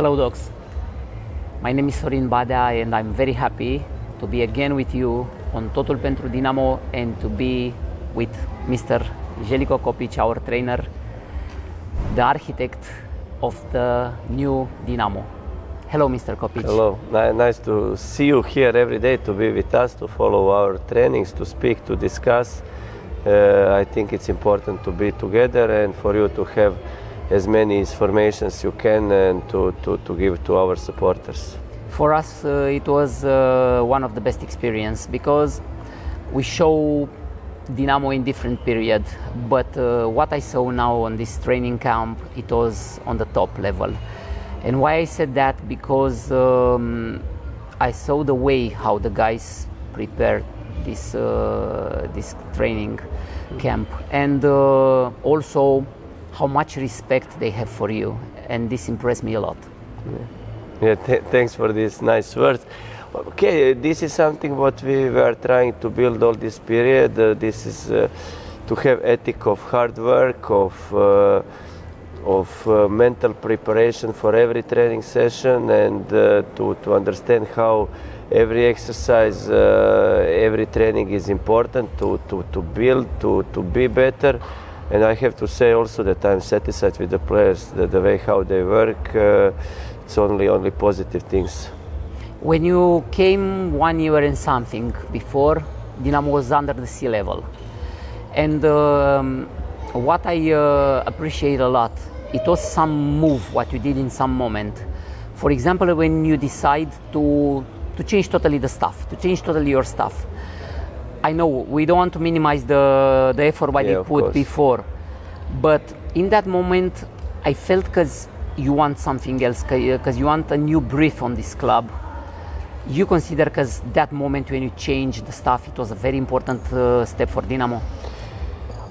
Hello dogs, my name is Sorin Badea and I'm very happy to be again with you on Totul pentru Dinamo and to be with Mr. Željko Kopić, our trainer, the architect of the new Dinamo. Hello Mr. Kopić. Hello, nice to see you here every day, to be with us, to follow our trainings, to speak, to discuss. I think it's important to be together and for you to have as many informations you can and to give to our supporters. For us it was one of the best experience because we show Dinamo in different period, but what I saw now on this training camp, it was on the top level. And why I said that, because I saw the way how the guys prepared this training camp, and also how much respect they have for you, and this impressed me a lot. Yeah, thanks for these nice words. Okay, this is something what we were trying to build all this period. This is to have ethic of hard work, of mental preparation for every training session, and to understand how every exercise, every training is important to build, to be better. And I have to say also that I'm satisfied with the players, the way how they work. It's only positive things. When you came 1 year and something before, Dinamo was under the sea level. And what I appreciate a lot, it was some move what you did in some moment. For example, when you decide to change totally the stuff, to change totally your stuff. I know we don't want to minimize the effort what you put before, but in that moment I felt because you want something else, because you want a new breath on this club. You consider because that moment when you changed the stuff, it was a very important step for Dinamo?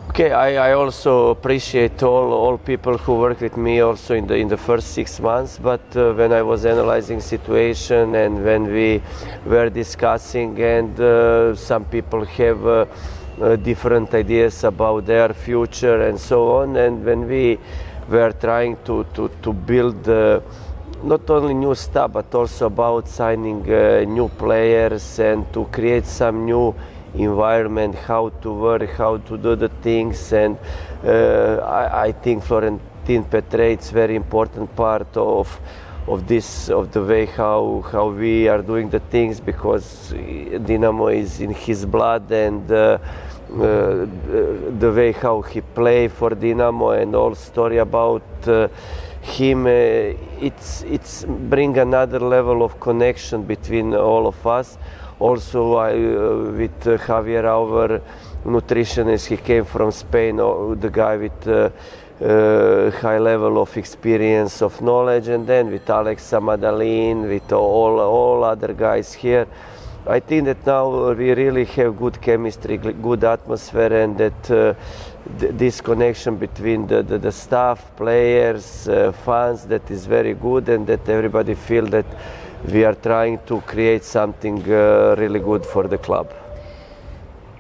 Okay, I also appreciate all people who work with me also in the first 6 months, but when I was analyzing situation and when we were discussing, and some people have different ideas about their future and so on, and when we were trying to build not only new stuff but also about signing new players and to create some new environment, how to work, how to do the things, and I think Florentin Petre is very important part of the way how we are doing the things, because Dinamo is in his blood, and the way how he play for Dinamo and all story about him, it's bring another level of connection between all of us. Also, with Javier, our nutritionist, he came from Spain, the guy with high level of experience, of knowledge, and then with Alex Samadalin, with all other guys here. I think that now we really have good chemistry, good atmosphere, and that this connection between the staff, players, fans, that is very good, and that everybody feel that we are trying to create something really good for the club.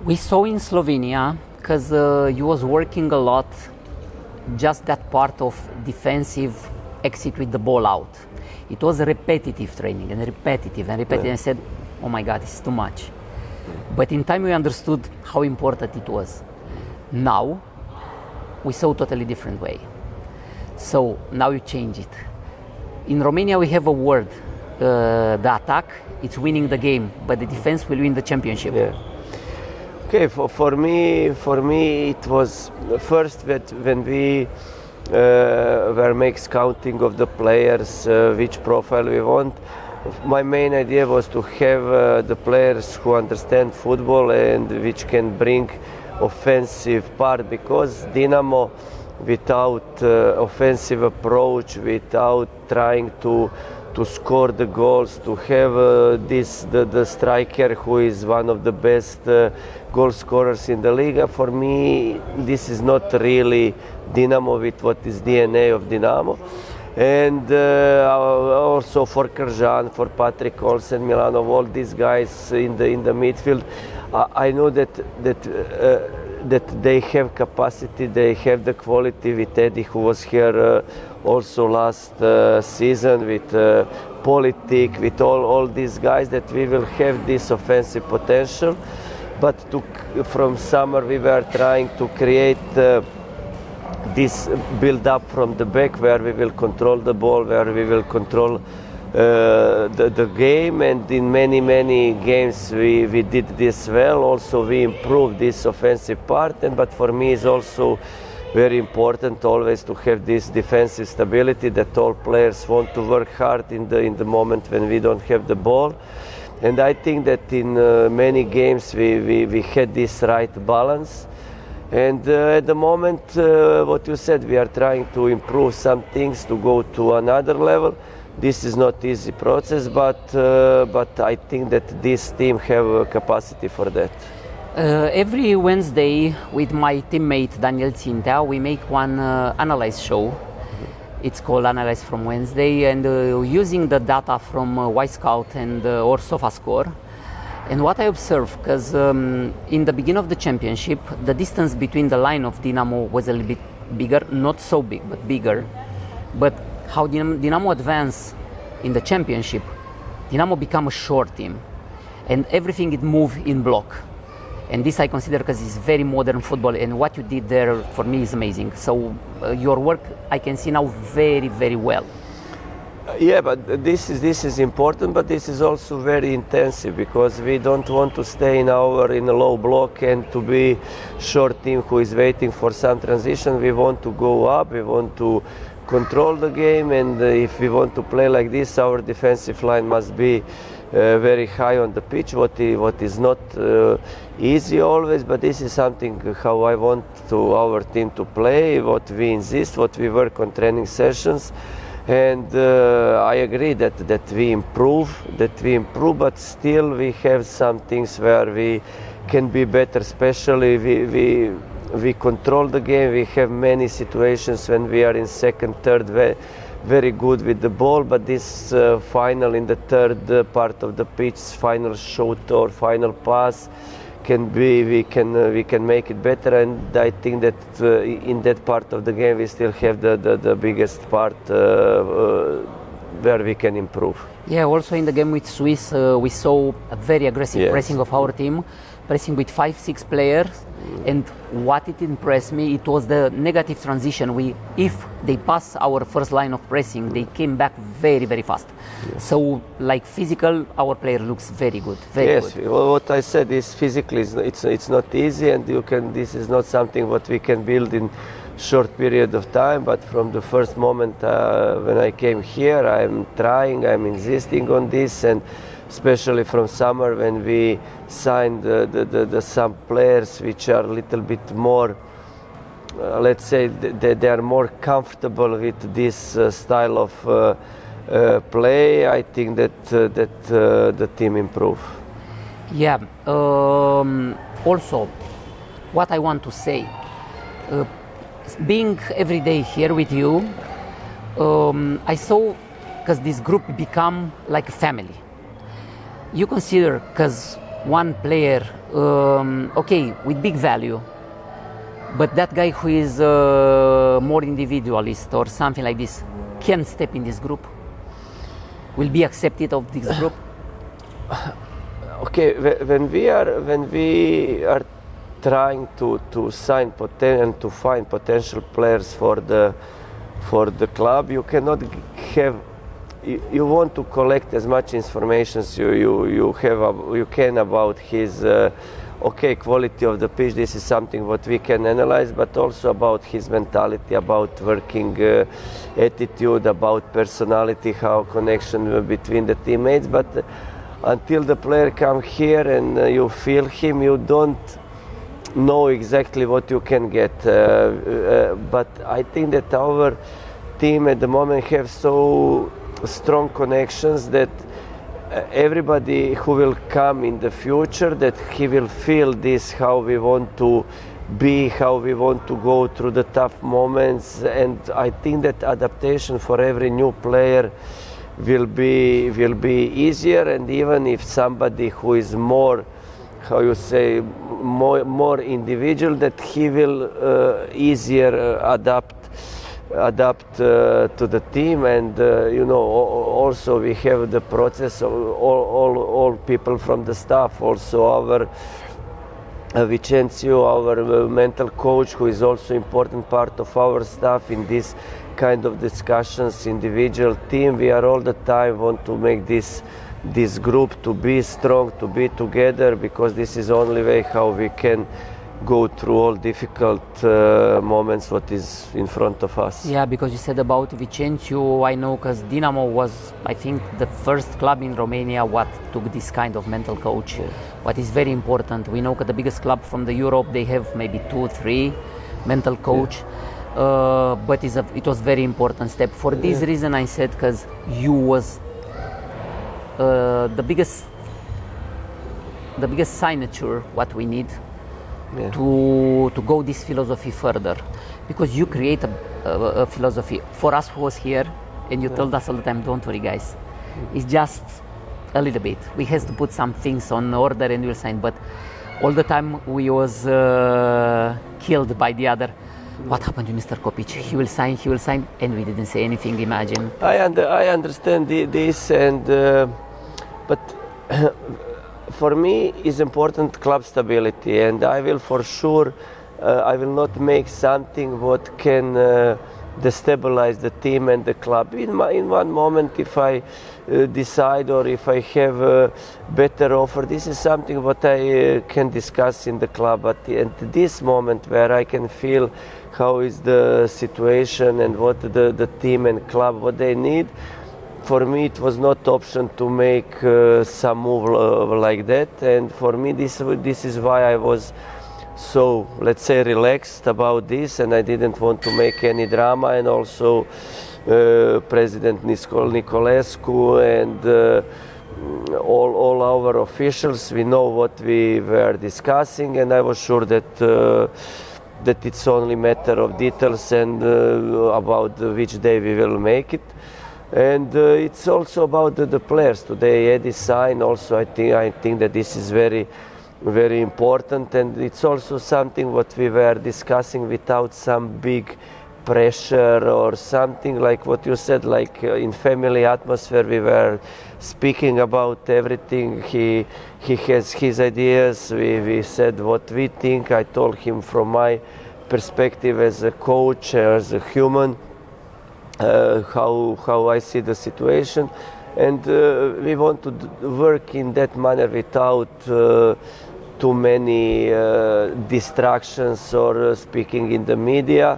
We saw in Slovenia, because you was working a lot, just that part of defensive exit with the ball out. It was a repetitive training, and repetitive. Yeah. I said, oh my God, it's too much. But in time we understood how important it was. Now, we saw a totally different way. So now you change it. In Romania we have a word, the attack, it's winning the game, but the defense will win the championship. Yeah. Okay, for me it was first that when we were make scouting of the players, which profile we want. My main idea was to have the players who understand football and which can bring offensive part, because Dinamo, without offensive approach, without trying to score the goals, to have the striker who is one of the best goal scorers in the Liga, for me this is not really Dinamo with what is DNA of Dinamo. And also for Krjan, for Patrick Olsen, Milanov, all these guys in the midfield, I know that they have capacity, they have the quality with Eddie, who was here also last season with Politik, with all these guys, that we will have this offensive potential. But from summer we were trying to create this build up from the back, where we will control the ball, where we will control the game, and in many games we did this well. Also we improved this offensive part, but for me it's also very important always to have this defensive stability, that all players want to work hard in the moment when we don't have the ball. And I think that in many games we had this right balance. And at the moment, what you said, we are trying to improve some things to go to another level. This is not easy process, but I think that this team have a capacity for that. Every Wednesday with my teammate Daniel Țintea, we make one analyze show. It's called Analyze from Wednesday, and using the data from Wisecout and or SofaScore. And what I observed, because in the beginning of the championship, the distance between the line of Dinamo was a little bit bigger, not so big, but bigger. But how Dinamo advanced in the championship, Dinamo became a short team, and everything it moved in block. And this I consider, because it's very modern football, and what you did there for me is amazing. So your work I can see now very well. Yeah, but this is important, but this is also very intensive, because we don't want to stay in a low block and to be short team who is waiting for some transition. We want to go up, we want to control the game, and if we want to play like this, our defensive line must be very high on the pitch, what is not easy always, but this is something how I want our team to play, what we insist, what we work on training sessions. And I agree that we improve, but still we have some things where we can be better. Especially we control the game. We have many situations when we are in second, third, very good with the ball. But this final in the third part of the pitch, final shot or final pass, we can make it better, and I think that in that part of the game we still have the biggest part where we can improve. Yeah, also in the game with Swiss we saw a very aggressive Yes. pressing of our team, pressing with 5-6 players, and what it impressed me, it was the negative transition. If they pass our first line of pressing, they came back very fast. Yes. So like physical, our player looks very good, Yes, good. well, what I said is physically it's not easy, and this is not something what we can build in short period of time. But from the first moment when I came here, I'm insisting on this, and especially from summer when we signed some players which are a little bit more, let's say, they are more comfortable with this style of play. I think that the team improve. Yeah. Also, what I want to say, being every day here with you, I saw, because this group become like a family. You consider, because one player, okay, with big value, but that guy who is more individualist or something like this can step in this group, will be accepted of this group. Okay, when we are trying to sign and to find potential players for the club, you cannot have. You want to collect as much information as you can about his quality of the pitch. This is something what we can analyze, but also about his mentality, about working attitude, about personality, how connection between the teammates. But until the player come here and you feel him, you don't know exactly what you can get. But I think that our team at the moment have so strong connections that everybody who will come in the future, that he will feel this, how we want to be, how we want to go through the tough moments. And I think that adaptation for every new player will be easier. And even if somebody who is more, how you say, more individual, that he will easier adapt adapt to the team, and also we have the process of all people from the staff, also our Vincenzo, our mental coach, who is also important part of our staff in this kind of discussions, individual team. We are all the time want to make this group to be strong, to be together, because this is only way how we can go through all difficult moments what is in front of us. Yeah, because you said about Vincenzo, I know because Dinamo was, I think, the first club in Romania what took this kind of mental coach. Yeah. What is very important. We know that the biggest club from the Europe, they have maybe 2-3 mental coach. Yeah. But it was very important step. For this reason I said, because you was the biggest signature what we need. Yeah. To go this philosophy further, because you create a philosophy for us who was here, and you told us all the time, don't worry guys, it's just a little bit, we have to put some things on order and we'll sign. But all the time we was killed by the other. What happened to Mr. Kopic? He will sign, and we didn't say anything. Imagine. I understand this, and but for me is important club stability, and I will for sure I will not make something what can destabilize the team and the club. In one moment, if I decide or if I have a better offer, this is something what I can discuss in the club. But at this moment where I can feel how is the situation and what the team and club what they need, for me it was not option to make some move like that, and for me this is why I was so, let's say, relaxed about this, and I didn't want to make any drama. And also President Nicolescu and all our officials, we know what we were discussing, and I was sure that it's only matter of details and about which day we will make it. And it's also about the players. Today Eddie signed also. I think that this is very, very important, and it's also something what we were discussing without some big pressure or something, like what you said, like in family atmosphere we were speaking about everything. He has his ideas, we said what we think. I told him from my perspective as a coach, as a human, how I see the situation, and we want to work in that manner without too many distractions or speaking in the media.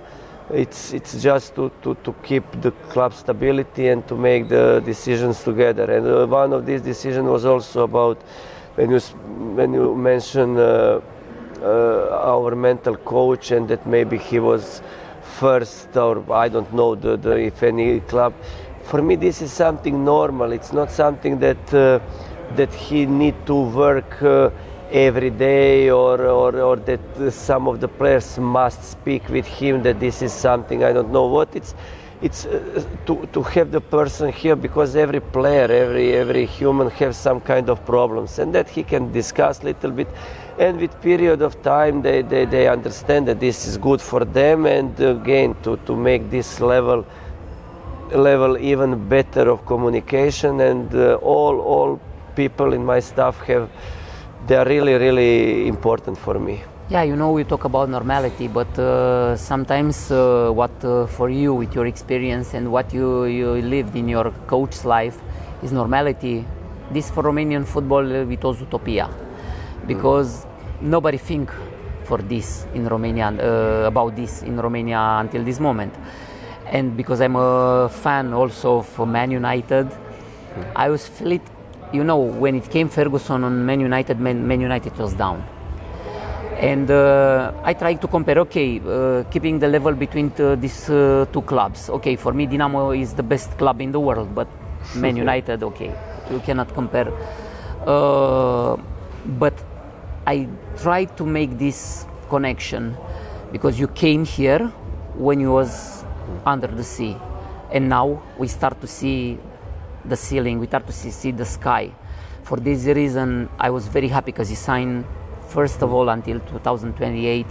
It's just to keep the club stability and to make the decisions together. And one of these decisions was also about when you mention our mental coach, and that maybe he was first, or I don't know if any club. For me this is something normal. It's not something that he need to work every day, or that some of the players must speak with him, that this is something, I don't know what. It's to have the person here, because every player, every human has some kind of problems, and that he can discuss a little bit, and with period of time they understand that this is good for them, and again to make this level even better of communication. And all people in my staff they are really, really important for me. Yeah, we talk about normality, but sometimes what for you, with your experience and what you lived in your coach's life, is normality. This for Romanian football, it was utopia, because nobody think for this in Romania, about this in Romania until this moment. And because I'm a fan also of Man United, I always feel it. When it came Ferguson on Man United, Man United was down. And I tried to compare, keeping the level between these two clubs. Okay, for me, Dinamo is the best club in the world, but Man United, you cannot compare. But I tried to make this connection, because you came here when you was under the sea, and now we start to see the ceiling, we start to see the sky. For this reason, I was very happy, because he signed first of all until 2028,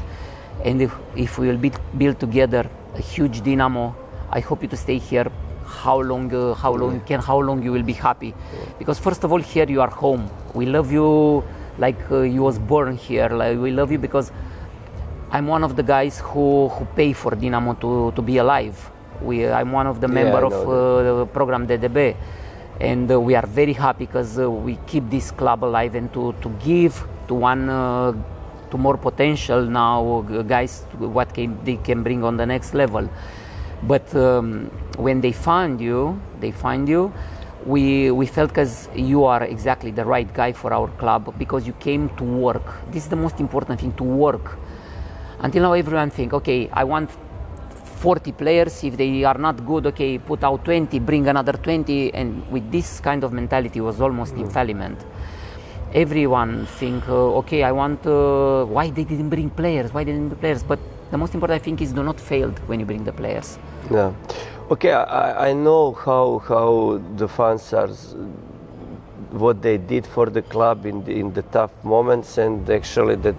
and if we will build together a huge Dinamo I hope you to stay here. How long you will be happy? Because first of all, here you are home. We love you like you was born here. Like, we love you because I'm one of the guys who pay for Dinamo to be alive. I'm one of the member of the program DDB, and we are very happy because we keep this club alive and to give to more potential now guys what they can bring on the next level. But when they find you, we felt because you are exactly the right guy for our club because you came to work. This is the most important thing, to work. Until now everyone think, okay, I want 40 players, if they are not good, okay, put out 20, bring another 20, and with this kind of mentality was almost infallible. Everyone think, okay, I want, why they didn't bring players, but the most important thing is do not fail when you bring the players. Yeah. Okay, I know how the fans are, what they did for the club in the tough moments, and actually the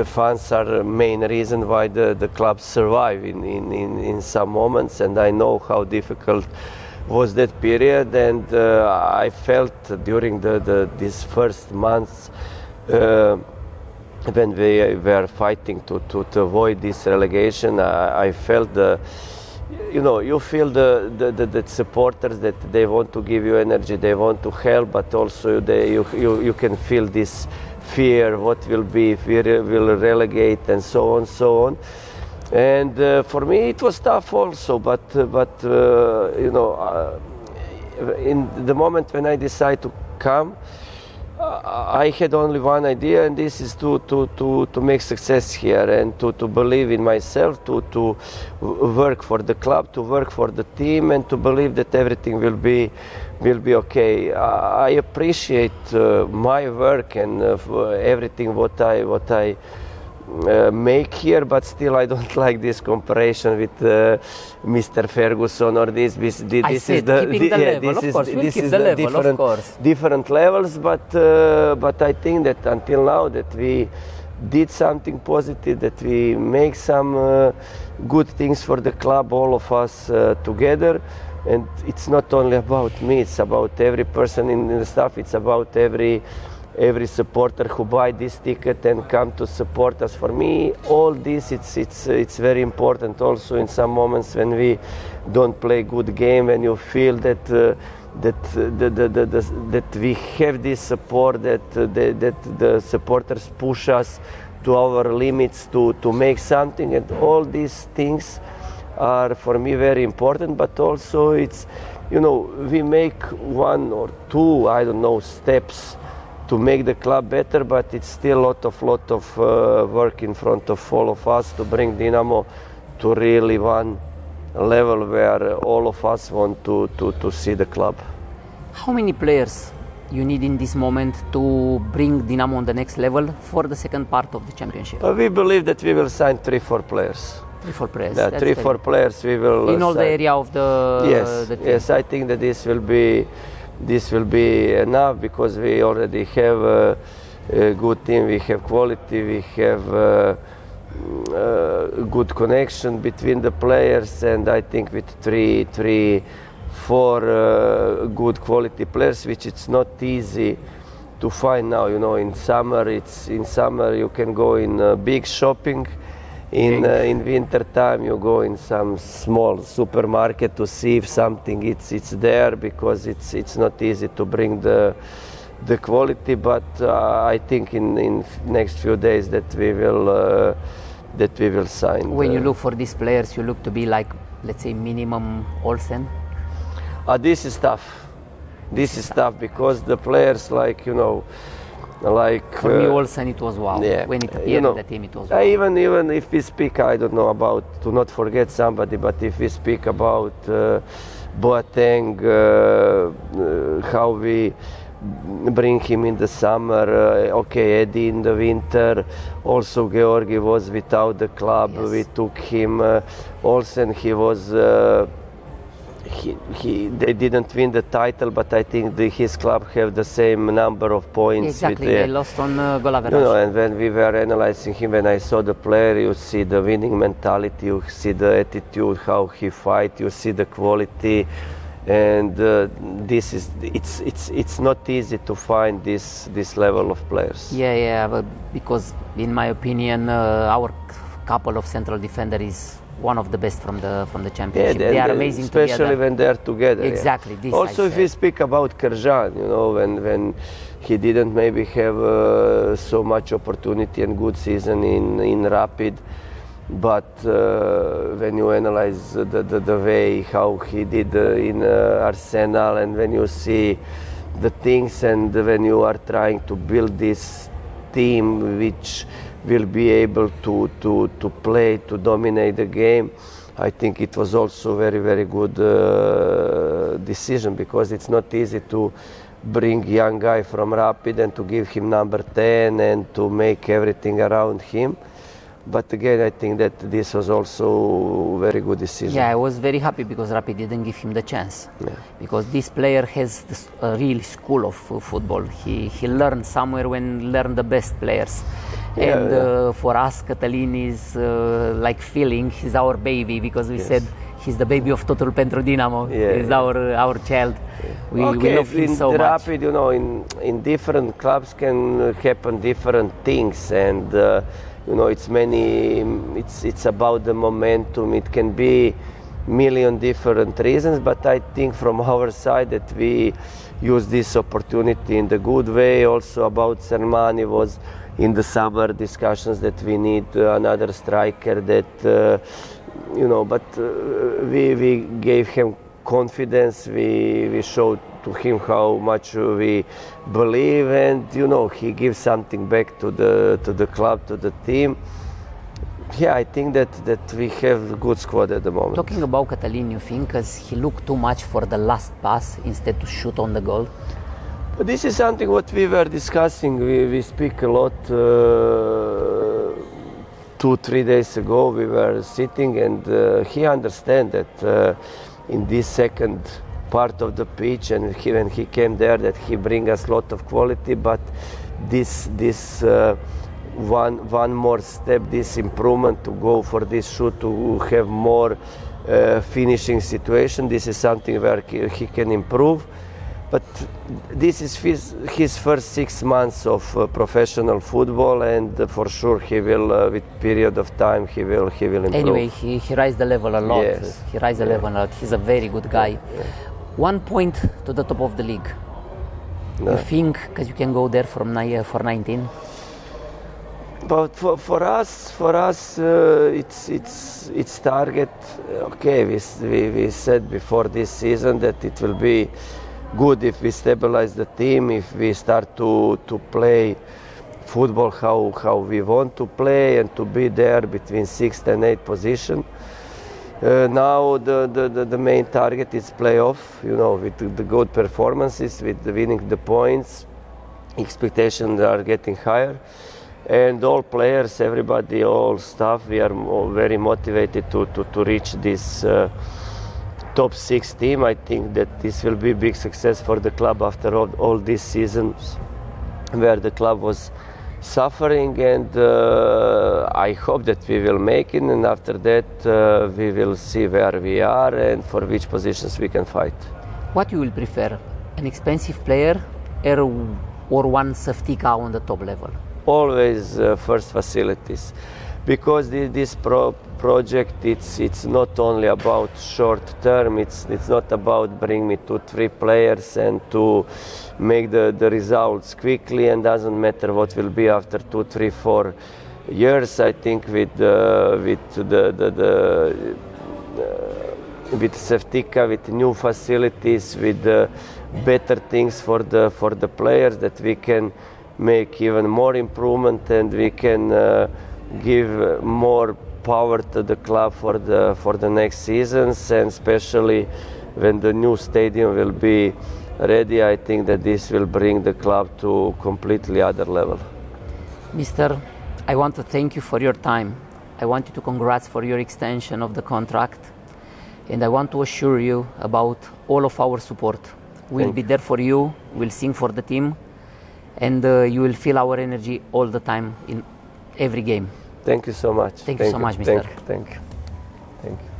fans are the main reason why the club survive in some moments, and I know how difficult was that period, and I felt during these first months when we were fighting to avoid this relegation, I felt you feel the supporters that they want to give you energy, they want to help, but also you can feel this fear, what will be if we will relegate, and so on. And for me it was tough also, but in the moment when I decided to come, I had only one idea, and this is to make success here, and to believe in myself, to work for the club, to work for the team, and to believe that everything will be okay. I appreciate my work and everything what I make here, but still I don't like this comparison with Mr. Ferguson or this. This is different levels. But I think that until now that we did something positive, that we make some good things for the club, all of us together. And it's not only about me; it's about every person in the staff. It's about every supporter who buy this ticket and come to support us. For me, all this it's very important. Also, in some moments when we don't play good game, and you feel that we have this support, that the supporters push us to our limits to make something, and all these things are for me very important. But also, it's we make one or two, I don't know, steps to make the club better, but it's still lot of work in front of all of us to bring Dinamo to really one level where all of us want to see the club. How many players you need in this moment to bring Dinamo on the next level for the second part of the championship? We believe that we will sign 3-4 players. 3-4 players. Yeah, 3-4 players we will in all the area of the team. Yes, I think that this will be enough, because we already have a good team, we have quality, we have good connection between the players, and I think with 3-4 good quality players, which it's not easy to find now. In summer you can go in big shopping. In winter time you go in some small supermarket to see if something it's there, because it's not easy to bring the quality. But I think in next few days that we will sign. When you look for these players, you look to be like, let's say, minimum Olsen. This is tough. This is tough because the players like for me Olsen it was wow. Yeah, when it appeared in the team it was wow. Even if we speak, I don't know about, to not forget somebody, but if we speak about Boateng, how we bring him in the summer, Eddie in the winter, also Georgi was without the club, yes. We took him, Olsen, he was they didn't win the title, but I think his club have the same number of points. Exactly, with, they lost on goal average. and when we were analyzing him, when I saw the player, you see the winning mentality, you see the attitude, how he fight, you see the quality, and it's not easy to find this level of players. Yeah, but because in my opinion, our couple of central defender is one of the best from the championship. They are amazing especially together. when they are together. Exactly. This Also, if we speak about Krjan, when he didn't maybe have so much opportunity and good season in Rapid, but when you analyze the way how he did in Arsenal, and when you see the things, and when you are trying to build this team which will be able to play, to dominate the game, I think it was also very, very good decision, because it's not easy to bring young guy from Rapid and to give him number 10 and to make everything around him. But again, I think that this was also a very good decision. Yeah, I was very happy because Rapid didn't give him the chance. Yeah. Because this player has a real school of football. He learned somewhere when learned the best players. And for us, Cătălin is like feeling he's our baby, because we said he's the baby of Totul pentru Dinamo. He's our child. We love him so much. Rapid, in different clubs can happen different things, and it's about the momentum. It can be million different reasons, but I think from our side that we use this opportunity in the good way. Also about Sermani was in the summer discussions that we need another striker that but we gave him confidence. We showed to him how much we believe, and he gives something back to the club, to the team. Yeah, I think that we have a good squad at the moment. Talking about Cătălin, you think because he looked too much for the last pass instead to shoot on the goal? But this is something what we were discussing. We speak a lot. 2-3 days ago we were sitting, and he understands that in this second part of the pitch, and when he came there, that he brings us a lot of quality, but this one more step, this improvement to go for this shoot, to have more finishing situation, this is something where he can improve. But this is his first 6 months of professional football, and for sure he will, with period of time, he will improve. Anyway, he raised the level a lot. Yes. He raised the level a lot. He's a very good guy. 1 point to the top of the league. No. You think because you can go there for 19? But for us, it's target. Okay, we said before this season that it will be good if we stabilize the team, if we start to play football how we want to play, and to be there between 6th and 8th position. Now the main target is playoff. With the good performances, with winning the points, expectations are getting higher. And all players, everybody, all staff, we are very motivated to reach this top 6 team. I think that this will be a big success for the club after all these seasons where the club was suffering, and I hope that we will make it, and after that we will see where we are and for which positions we can fight. What you will prefer, an expensive player or one Săftica on the top level? Always first facilities, because this project it's not only about short term. It's not about bring me 2-3 players and to make the results quickly, and doesn't matter what will be after 2-3-4 years. I think with Săftica, with new facilities, with better things for the players, that we can make even more improvement, and we can give more power to the club for the next seasons, and especially when the new stadium will be ready. I think that this will bring the club to completely other level. Mister, I want to thank you for your time. I want you to congrats for your extension of the contract, and I want to assure you about all of our support. We'll be there for you, we'll sing for the team, and you will feel our energy all the time in every game. Thank you so much. Thank you so much, mister. Thank you. Thank you.